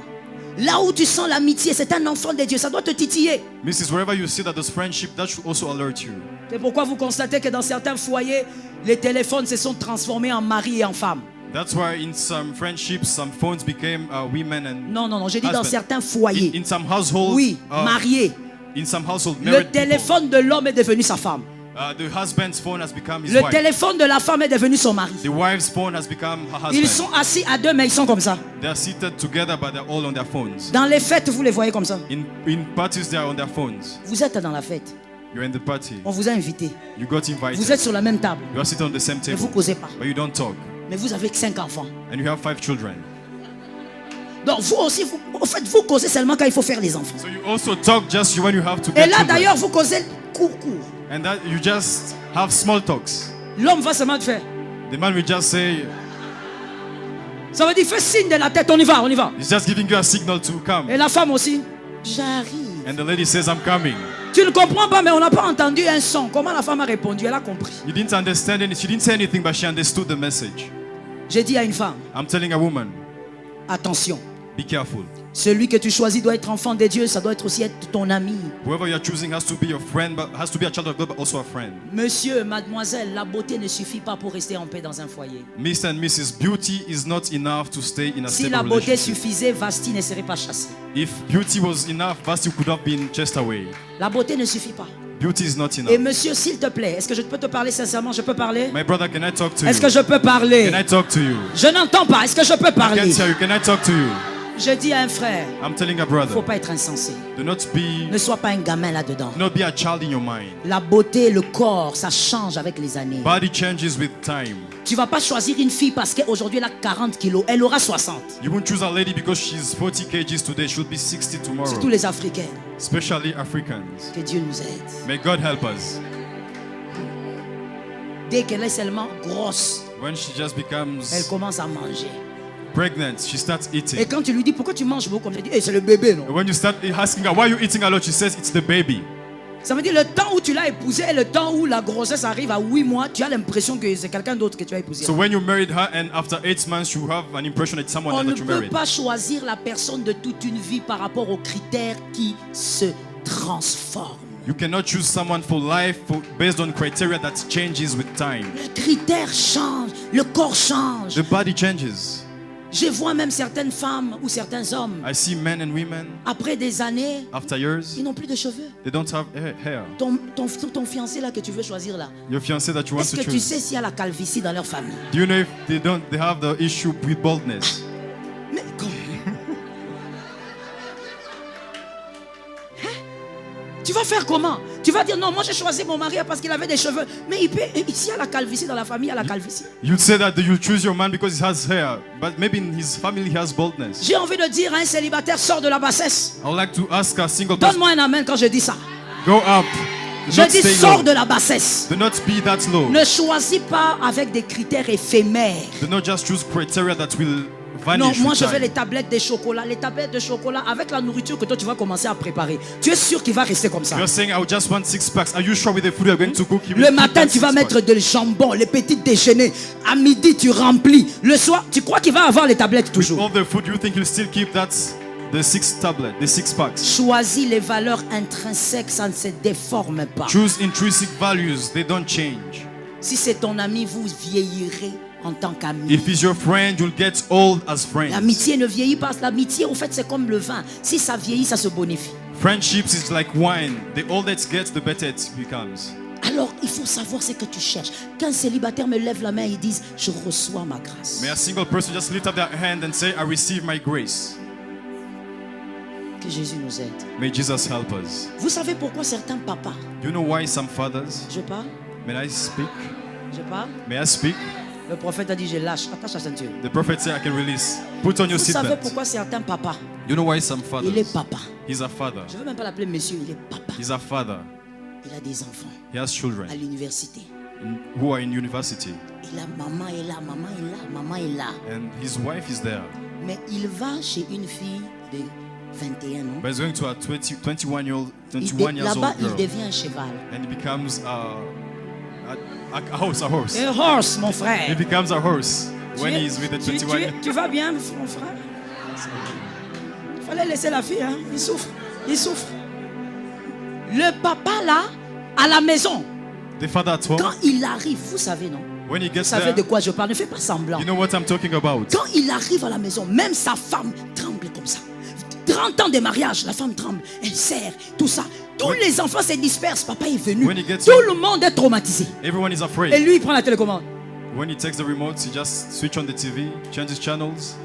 Speaker 1: là où tu sens l'amitié, c'est un enfant de Dieu, ça doit te titiller.
Speaker 2: Mrs., wherever you see that there's friendship, that should also alert you.
Speaker 1: C'est pourquoi vous constatez que dans certains foyers, les téléphones se sont transformés en mari et en femme.
Speaker 2: That's why in some friendships, some phones became women and
Speaker 1: Non, non, non, j'ai dit dans
Speaker 2: husband.
Speaker 1: certains foyers.
Speaker 2: In some households,
Speaker 1: Oui, mariés.
Speaker 2: in some households,
Speaker 1: Le
Speaker 2: married people,
Speaker 1: téléphone de l'homme est devenu sa femme.
Speaker 2: the husband's phone has become his
Speaker 1: Le
Speaker 2: wife.
Speaker 1: téléphone de la femme est devenu son mari.
Speaker 2: The wife's phone has become her husband.
Speaker 1: Ils sont assis à deux, mais ils sont comme ça.
Speaker 2: They are seated together, but they're all on their phones.
Speaker 1: Dans les fêtes, vous les voyez comme ça.
Speaker 2: In parties, they are on their phones.
Speaker 1: Vous êtes dans la fête.
Speaker 2: You're in the party.
Speaker 1: On vous a invité.
Speaker 2: You got invited.
Speaker 1: Vous êtes sur la même table.
Speaker 2: You are sitting on the same
Speaker 1: Mais vous
Speaker 2: table,
Speaker 1: ne causez pas.
Speaker 2: but you don't talk.
Speaker 1: Mais vous avez 5 enfants.
Speaker 2: And you have 5 children.
Speaker 1: Donc vous aussi, en fait, vous causez seulement quand il faut faire les enfants.
Speaker 2: So you also talk just when you have to
Speaker 1: Et
Speaker 2: get
Speaker 1: là
Speaker 2: children.
Speaker 1: d'ailleurs, vous causez court.
Speaker 2: And that you just have small talks.
Speaker 1: L'homme va seulement te faire.
Speaker 2: The man will just say,
Speaker 1: Ça veut dire, fais signe de la tête, on y va, on y va.
Speaker 2: he's just giving you a signal to come.
Speaker 1: Et la femme aussi, j'arrive.
Speaker 2: And the lady says, I'm coming.
Speaker 1: Tu ne comprends pas, mais on n'a pas entendu un son. Comment la femme a répondu? Elle a compris.
Speaker 2: You didn't understand it. She didn't say anything, but she understood the message.
Speaker 1: J'ai dit à une femme,
Speaker 2: I'm telling a woman,
Speaker 1: attention.
Speaker 2: be careful.
Speaker 1: Celui que tu choisis doit être enfant de Dieu, ça doit être aussi être ton ami.
Speaker 2: Whoever you're choosing has to be your friend, but has to be a child of God, but also a friend.
Speaker 1: Monsieur, mademoiselle, la beauté ne suffit pas pour rester en paix dans un foyer.
Speaker 2: Mr. and Mrs. Beauty is not enough to stay in a
Speaker 1: Si
Speaker 2: stable
Speaker 1: la beauté
Speaker 2: relationship.
Speaker 1: suffisait, Vasti ne serait pas chassée.
Speaker 2: If beauty was enough, Vasti could have been chased away.
Speaker 1: La beauté ne suffit pas.
Speaker 2: Beauty is not
Speaker 1: Et
Speaker 2: enough.
Speaker 1: monsieur, s'il te plaît, est-ce que je peux te parler sincèrement? Je peux parler?
Speaker 2: My brother, can I talk to
Speaker 1: Est-ce que
Speaker 2: you?
Speaker 1: je peux parler?
Speaker 2: Can I talk to you?
Speaker 1: Je n'entends pas. Est-ce que je peux
Speaker 2: I
Speaker 1: parler?
Speaker 2: can't hear you. Can I talk to you?
Speaker 1: Je dis à un frère,
Speaker 2: I'm telling a
Speaker 1: il ne
Speaker 2: brother,
Speaker 1: faut pas être insensé.
Speaker 2: do not be,
Speaker 1: Ne sois pas un gamin là-dedans.
Speaker 2: do not be a child in your mind.
Speaker 1: La beauté, le corps, ça change avec les années.
Speaker 2: Body changes with time.
Speaker 1: Tu ne vas pas choisir une fille parce qu'aujourd'hui elle a 40 kilos. Elle aura 60.
Speaker 2: You won't choose a lady because she's 40 kgs today. She'll be 60 tomorrow.
Speaker 1: Surtout les Africains.
Speaker 2: Especially Africans.
Speaker 1: Que Dieu nous aide.
Speaker 2: May God help us.
Speaker 1: Dès qu'elle est seulement grosse,
Speaker 2: When she just
Speaker 1: elle
Speaker 2: becomes
Speaker 1: commence à manger.
Speaker 2: pregnant, she starts
Speaker 1: Et
Speaker 2: eating.
Speaker 1: quand tu lui dis pourquoi tu manges beaucoup, elle dit c'est le bébé, non?
Speaker 2: And when you start asking her, why are you eating a lot? She says, it's the baby.
Speaker 1: Ça veut dire le temps où tu l'as épousée et le temps où la grossesse arrive à 8 mois, tu as l'impression que c'est quelqu'un d'autre que tu as épousé.
Speaker 2: So when you married her and after 8 months, you have an impression that it's someone
Speaker 1: On
Speaker 2: else
Speaker 1: ne
Speaker 2: that you
Speaker 1: peut
Speaker 2: married.
Speaker 1: pas choisir la personne de toute une vie par rapport aux critères qui se transforment.
Speaker 2: You cannot choose someone for life based on criteria that changes with time.
Speaker 1: Les critères changent, le corps change.
Speaker 2: The body changes.
Speaker 1: Je vois même certaines femmes ou certains hommes,
Speaker 2: I see men and women,
Speaker 1: après des années,
Speaker 2: after years,
Speaker 1: ils n'ont plus de cheveux.
Speaker 2: they don't have hair.
Speaker 1: Ton fiancé là que tu veux choisir là,
Speaker 2: Your fiancé that you want
Speaker 1: est-ce
Speaker 2: to
Speaker 1: que tu
Speaker 2: choose.
Speaker 1: sais s'il y a la calvitie dans leur famille?
Speaker 2: Do you know if they have the issue with baldness?
Speaker 1: Mais comment? Hein? Tu vas faire comment? Tu vas dire non, moi j'ai choisi mon mari parce qu'il avait des cheveux. Mais ici il y a la calvitie dans la famille, il y a la calvitie.
Speaker 2: You'd say that you choose your man because he has hair, but maybe in his family he has baldness.
Speaker 1: J'ai envie de dire à un célibataire, sors de la bassesse.
Speaker 2: I would like to ask a single person,
Speaker 1: Donne-moi un amen quand je dis ça.
Speaker 2: go up. Do
Speaker 1: Je
Speaker 2: not
Speaker 1: dis
Speaker 2: stay
Speaker 1: sors
Speaker 2: low.
Speaker 1: de la bassesse.
Speaker 2: Do not be that low.
Speaker 1: Ne choisis pas avec des critères éphémères.
Speaker 2: Do not just choose criteria that will
Speaker 1: Non,
Speaker 2: vanish
Speaker 1: moi
Speaker 2: with
Speaker 1: je veux les
Speaker 2: time.
Speaker 1: tablettes de chocolat. Les tablettes de chocolat avec la nourriture que toi tu vas commencer à préparer. Tu es sûr qu'il va rester comme ça?
Speaker 2: You're saying I would just want 6 packs. Are you sure with the food you're going to cook? You will
Speaker 1: Le
Speaker 2: keep
Speaker 1: matin
Speaker 2: that
Speaker 1: tu vas
Speaker 2: 6
Speaker 1: mettre
Speaker 2: packs.
Speaker 1: de jambon, les petits déjeuners. À midi tu remplis. Le soir, tu crois qu'il va avoir les tablettes toujours?
Speaker 2: All the food, you think you'll still keep the 6 tablets, the 6 packs?
Speaker 1: Choisis les valeurs intrinsèques, ça ne se déforme pas.
Speaker 2: Choose intrinsic values, they don't change.
Speaker 1: Si c'est ton ami, vous vieillirez en tant qu'ami.
Speaker 2: If he's your friend, you'll get old as friends.
Speaker 1: L'amitié ne vieillit pas. L'amitié, en fait, c'est comme le vin. Si ça vieillit, ça se bonifie.
Speaker 2: Friendships is like wine. The older it gets, the better it becomes.
Speaker 1: Alors, il faut savoir ce que tu cherches. Qu'un célibataire me lève la main et dise, je reçois ma grâce.
Speaker 2: May a single person just lift up their hand and say, I receive my grace.
Speaker 1: Que Jésus nous aide.
Speaker 2: May Jesus help us.
Speaker 1: Vous savez pourquoi certains papas,
Speaker 2: Do you know why some fathers,
Speaker 1: je parle,
Speaker 2: may I speak?
Speaker 1: je parle,
Speaker 2: May I speak?
Speaker 1: le prophète a dit, je lâche, attache la ceinture.
Speaker 2: The prophet said, I can release. Put on your
Speaker 1: Vous savez
Speaker 2: seatbelt.
Speaker 1: pourquoi certains papas,
Speaker 2: You know why some
Speaker 1: il est
Speaker 2: fathers?
Speaker 1: papa.
Speaker 2: He's a father.
Speaker 1: Je ne veux même pas l'appeler monsieur, il est papa.
Speaker 2: He's a father.
Speaker 1: Il a des enfants
Speaker 2: He has children
Speaker 1: à l'université.
Speaker 2: who are in university.
Speaker 1: Et la maman est là, maman est là, maman est là.
Speaker 2: And his wife is there.
Speaker 1: Mais il va chez une fille de 21 ans.
Speaker 2: But he's going to a 21-year-old
Speaker 1: Là-bas, il
Speaker 2: girl.
Speaker 1: devient un cheval.
Speaker 2: And he becomes a horse.
Speaker 1: Un horse, mon
Speaker 2: He
Speaker 1: frère.
Speaker 2: becomes a horse when
Speaker 1: Tu es-
Speaker 2: he's with the
Speaker 1: tu-
Speaker 2: 21 year
Speaker 1: tu vas bien, mon frère? Il fallait laisser la fille, hein? Il souffre, il souffre. Le papa, là, à la maison,
Speaker 2: The father at home,
Speaker 1: quand il arrive, vous savez, non?
Speaker 2: when he
Speaker 1: Vous
Speaker 2: gets
Speaker 1: savez
Speaker 2: there,
Speaker 1: de quoi je parle, ne fais pas semblant.
Speaker 2: you know what I'm talking about.
Speaker 1: Quand il arrive à la maison, même sa femme tremble comme ça. 30 ans de mariage, la femme tremble, elle serre, tout ça. Tous les enfants se dispersent, papa est venu.
Speaker 2: When he gets
Speaker 1: Tout
Speaker 2: home-
Speaker 1: le monde est traumatisé.
Speaker 2: Everyone is
Speaker 1: Et
Speaker 2: afraid.
Speaker 1: lui, il prend la télécommande.
Speaker 2: When he takes the remote, he just switch on the TV, changes channels.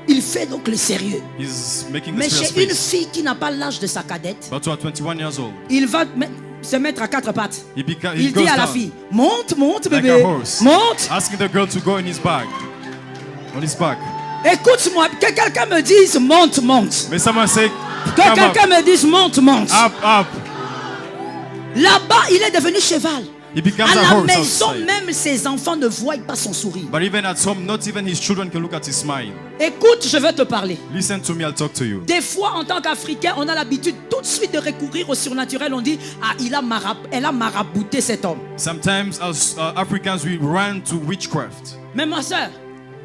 Speaker 1: Il fait donc le sérieux.
Speaker 2: He's making
Speaker 1: Mais
Speaker 2: the serious
Speaker 1: chez une
Speaker 2: face.
Speaker 1: fille qui n'a pas l'âge de sa cadette,
Speaker 2: But to a 21 years old,
Speaker 1: il va se mettre à quatre pattes.
Speaker 2: he
Speaker 1: Il
Speaker 2: goes
Speaker 1: dit à la
Speaker 2: down
Speaker 1: fille, monte, monte
Speaker 2: like
Speaker 1: bébé,
Speaker 2: a horse,
Speaker 1: monte.
Speaker 2: asking the girl to go in his back, on his back.
Speaker 1: Écoute-moi, que quelqu'un me dise, monte, monte.
Speaker 2: May someone say,
Speaker 1: Que
Speaker 2: come up,
Speaker 1: quelqu'un me dise, monte, monte.
Speaker 2: up.
Speaker 1: Là-bas, il est devenu cheval.
Speaker 2: He becomes
Speaker 1: À
Speaker 2: a
Speaker 1: la
Speaker 2: horse
Speaker 1: maison,
Speaker 2: outside.
Speaker 1: même ses enfants ne voient pas son sourire.
Speaker 2: But even at home, not even his children can look at his smile.
Speaker 1: Écoute, je vais te parler.
Speaker 2: Listen to me, I'll talk to you.
Speaker 1: Des fois, en tant qu'Africain, on a l'habitude tout de suite de recourir au surnaturel. On dit, ah, elle a marabouté cet homme.
Speaker 2: Sometimes as Africans, we run to witchcraft.
Speaker 1: Mais ma soeur,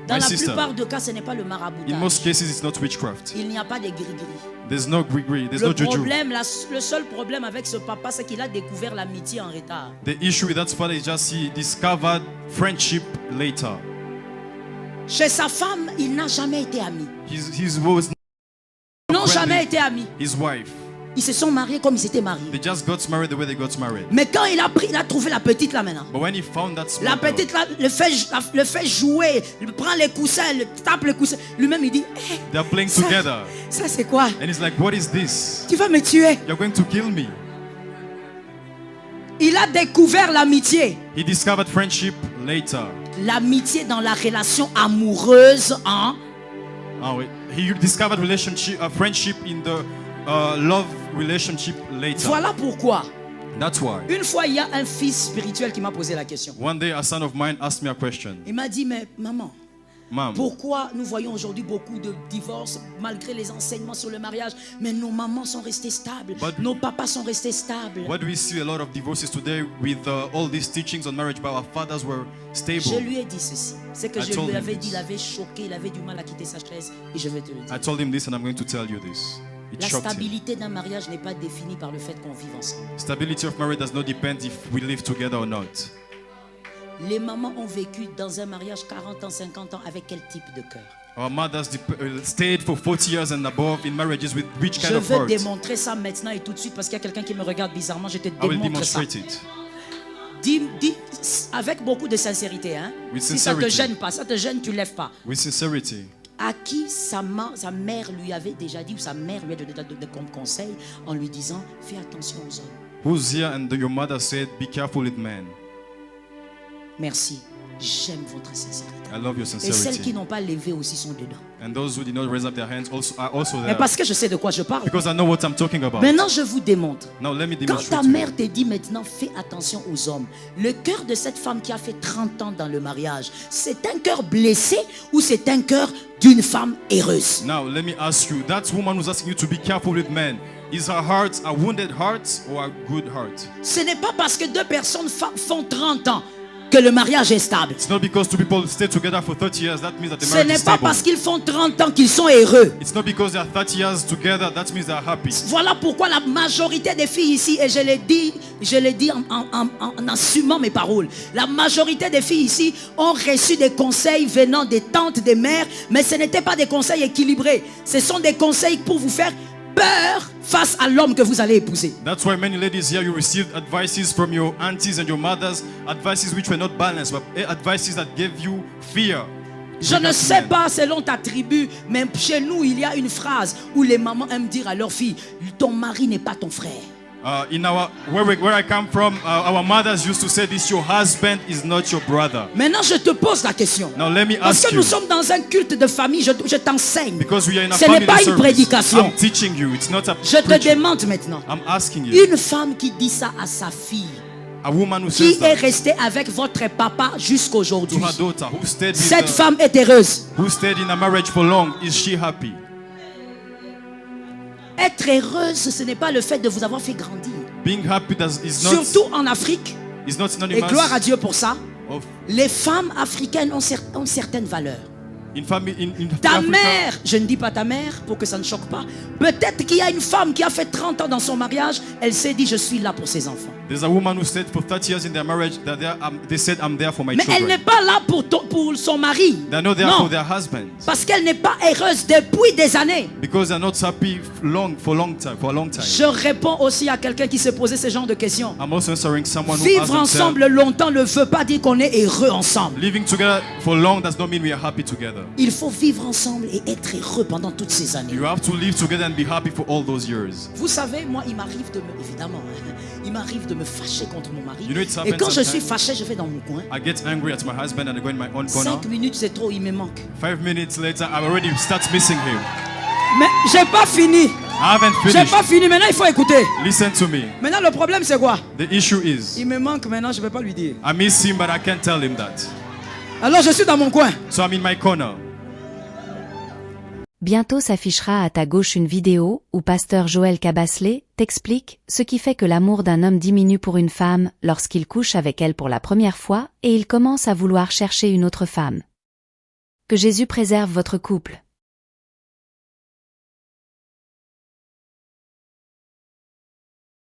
Speaker 1: dans
Speaker 2: My
Speaker 1: la
Speaker 2: sister.
Speaker 1: plupart des cas, ce n'est pas le
Speaker 2: In
Speaker 1: maraboutage.
Speaker 2: most cases, it's not witchcraft.
Speaker 1: Il n'y a pas de gris-gris.
Speaker 2: There's no gree, there's
Speaker 1: Le
Speaker 2: no juju.
Speaker 1: problème, le seul problème avec ce papa, c'est qu'il a découvert l'amitié en retard.
Speaker 2: The issue with that father is just he discovered friendship later.
Speaker 1: Chez sa femme, il n'a jamais été ami.
Speaker 2: His was
Speaker 1: Ils n'ont
Speaker 2: friendly.
Speaker 1: jamais été amis.
Speaker 2: His wife.
Speaker 1: Ils se sont mariés comme ils s'étaient mariés.
Speaker 2: They just got married the way they got married.
Speaker 1: Mais quand il a trouvé la petite là maintenant.
Speaker 2: But when he found that
Speaker 1: La
Speaker 2: small girl,
Speaker 1: petite là, le fait jouer, il prend les coussins, le tape les coussins. Lui-même il dit, hey,
Speaker 2: they're playing
Speaker 1: ça,
Speaker 2: together.
Speaker 1: ça c'est quoi?
Speaker 2: And he's like, what is this?
Speaker 1: Tu vas me tuer.
Speaker 2: You're going to kill me.
Speaker 1: Il a découvert l'amitié.
Speaker 2: He discovered friendship later.
Speaker 1: L'amitié dans la relation amoureuse, hein?
Speaker 2: Oh, wait. He discovered friendship in the love relationship later.
Speaker 1: Voilà pourquoi.
Speaker 2: That's why.
Speaker 1: Une fois, il y a un fils spirituel qui m'a posé la question.
Speaker 2: One day, a son of mine asked me a question.
Speaker 1: Il m'a dit, mais maman,
Speaker 2: Mom,
Speaker 1: pourquoi nous voyons aujourd'hui beaucoup de divorces malgré les enseignements sur le mariage, mais nos mamans sont restées stables,
Speaker 2: But-
Speaker 1: nos papas sont restés stables.
Speaker 2: why do we see a lot of divorces today with all these teachings on marriage, but our fathers were
Speaker 1: Je
Speaker 2: stable?
Speaker 1: lui ai dit ceci. C'est que
Speaker 2: I
Speaker 1: je
Speaker 2: told
Speaker 1: lui
Speaker 2: him
Speaker 1: avais
Speaker 2: this.
Speaker 1: dit, il avait choqué, il avait du mal à quitter sa chaise, et je vais te le dire.
Speaker 2: I told him this and I'm going to tell you this. It
Speaker 1: La
Speaker 2: shocked him.
Speaker 1: stabilité d'un mariage n'est pas définie par le fait qu'on vive ensemble.
Speaker 2: Stability of marriage does not depend if we live together or not.
Speaker 1: Les mamans ont vécu dans un mariage 40 ans, 50 ans avec quel type de cœur?
Speaker 2: Our mothers stayed for 40 years and above in marriages with which kind
Speaker 1: Je
Speaker 2: of
Speaker 1: veux
Speaker 2: heart?
Speaker 1: démontrer ça maintenant et tout de suite parce qu'il y a quelqu'un qui me regarde bizarrement. Je te
Speaker 2: I will
Speaker 1: démontre ça.
Speaker 2: demonstrate it.
Speaker 1: Dis avec beaucoup de sincérité. Hein?
Speaker 2: With
Speaker 1: Si ça ne te
Speaker 2: sincerity.
Speaker 1: gêne pas, ça te gêne, tu lèves pas.
Speaker 2: With sincerity.
Speaker 1: À qui sa mère lui avait déjà dit, ou sa mère lui a donné comme conseil en lui disant, fais attention aux hommes.
Speaker 2: Who's here and your mother said, be careful with men.
Speaker 1: Merci. J'aime votre sincérité.
Speaker 2: I love your
Speaker 1: Et celles qui
Speaker 2: sincerity.
Speaker 1: n'ont pas levé aussi sont dedans.
Speaker 2: And those who did not raise up their hands are also
Speaker 1: Mais
Speaker 2: there.
Speaker 1: parce que je sais de quoi je parle.
Speaker 2: Because I know what I'm talking about.
Speaker 1: Maintenant, je vous démontre.
Speaker 2: Now let me
Speaker 1: Quand ta
Speaker 2: demonstrate to
Speaker 1: mère
Speaker 2: you.
Speaker 1: te dit maintenant, fais attention aux hommes, le cœur de cette femme qui a fait 30 ans dans le mariage, c'est un cœur blessé ou c'est un cœur d'une femme heureuse?
Speaker 2: Now let me ask you, that woman who's asking you to be careful with men, is her heart a wounded heart or a good heart?
Speaker 1: Ce n'est pas parce que deux personnes font 30 ans que le mariage est stable.
Speaker 2: It's not because two people stay together for 30 years, that means that the
Speaker 1: Ce
Speaker 2: marriage
Speaker 1: n'est
Speaker 2: is
Speaker 1: pas
Speaker 2: stable.
Speaker 1: parce qu'ils font 30 ans qu'ils sont heureux.
Speaker 2: It's not because they are 30 years together, that means they are happy.
Speaker 1: Voilà pourquoi la majorité des filles ici, et je l'ai dit en assumant mes paroles, la majorité des filles ici ont reçu des conseils venant des tantes, des mères, mais ce n'étaient pas des conseils équilibrés. Ce sont des conseils pour vous faire peur face à l'homme que vous allez épouser.
Speaker 2: That's why many ladies here, you received advices from your aunties and your mothers, advices which were not balanced, but advices that gave you fear.
Speaker 1: Je ne sais pas selon ta tribu, mais chez nous, il y a une phrase où les mamans aiment dire à leurs filles, ton mari n'est pas ton frère.
Speaker 2: Where I come from, our mothers used to say this: your husband is not your brother.
Speaker 1: Maintenant, je te pose la question.
Speaker 2: Now let me
Speaker 1: Parce
Speaker 2: ask
Speaker 1: que nous
Speaker 2: you,
Speaker 1: sommes dans un culte de famille, je t'enseigne.
Speaker 2: because we are in a
Speaker 1: Ce n'est
Speaker 2: family
Speaker 1: pas une
Speaker 2: service,
Speaker 1: prédication.
Speaker 2: I'm teaching you. It's not a
Speaker 1: Je te
Speaker 2: preaching.
Speaker 1: demande maintenant.
Speaker 2: I'm asking you.
Speaker 1: Une femme qui dit ça à sa fille,
Speaker 2: A woman who
Speaker 1: qui
Speaker 2: says
Speaker 1: est
Speaker 2: that
Speaker 1: restée avec votre papa
Speaker 2: to
Speaker 1: jusqu'aujourd'hui.
Speaker 2: her daughter, who stayed
Speaker 1: Cette
Speaker 2: with
Speaker 1: femme est heureuse.
Speaker 2: who stayed in a marriage for long, is she happy?
Speaker 1: Être heureuse, ce n'est pas le fait de vous avoir fait grandir.
Speaker 2: Being happy
Speaker 1: Surtout en Afrique,
Speaker 2: is not
Speaker 1: et
Speaker 2: synonymous
Speaker 1: gloire à Dieu pour ça,
Speaker 2: of
Speaker 1: les femmes africaines ont certaines valeurs.
Speaker 2: in
Speaker 1: Ta
Speaker 2: Africa.
Speaker 1: mère, je ne dis pas ta mère pour que ça ne choque pas, peut-être qu'il y a une femme qui a fait 30 ans dans son mariage, elle s'est dit je suis là pour ses enfants.
Speaker 2: There's a woman who stayed for 30 years in their marriage that they said, I'm there for my
Speaker 1: Mais elle n'est
Speaker 2: children.
Speaker 1: pas là pour son mari.
Speaker 2: They're not there
Speaker 1: Non,
Speaker 2: for their husbands
Speaker 1: parce qu'elle n'est pas heureuse depuis des années.
Speaker 2: because they're not happy for a long time.
Speaker 1: Je réponds aussi à quelqu'un qui se posait ce genre de questions.
Speaker 2: I'm also answering someone who
Speaker 1: Vivre
Speaker 2: asked themselves,
Speaker 1: ensemble longtemps ne veut pas dire qu'on est heureux ensemble.
Speaker 2: living together for long does not mean we are happy together.
Speaker 1: Il faut vivre ensemble et être heureux pendant toutes ces années.
Speaker 2: You have to live together and be happy for all those years.
Speaker 1: Vous savez, moi, il m'arrive évidemment, il m'arrive de me fâcher contre mon mari.
Speaker 2: You know, it
Speaker 1: Et
Speaker 2: happens
Speaker 1: quand je suis
Speaker 2: sometimes.
Speaker 1: fâché, je vais dans mon coin.
Speaker 2: I get angry at my husband and I go in my own corner.
Speaker 1: 5 minutes, c'est trop, il me manque.
Speaker 2: 5 minutes later, I already start missing him.
Speaker 1: Mais j'ai pas fini.
Speaker 2: I haven't
Speaker 1: J'ai
Speaker 2: finished.
Speaker 1: pas fini. Maintenant, il faut écouter.
Speaker 2: Listen to me.
Speaker 1: Maintenant, le problème, c'est quoi?
Speaker 2: The issue is,
Speaker 1: Il me manque maintenant, je ne vais pas lui dire.
Speaker 2: I miss him, but I can't tell him that.
Speaker 1: Alors, je suis dans mon coin.
Speaker 2: So I'm in my corner.
Speaker 3: Bientôt s'affichera à ta gauche une vidéo où Pasteur Joël Cabasselet t'explique ce qui fait que l'amour d'un homme diminue pour une femme lorsqu'il couche avec elle pour la première fois et il commence à vouloir chercher une autre femme. Que Jésus préserve votre couple.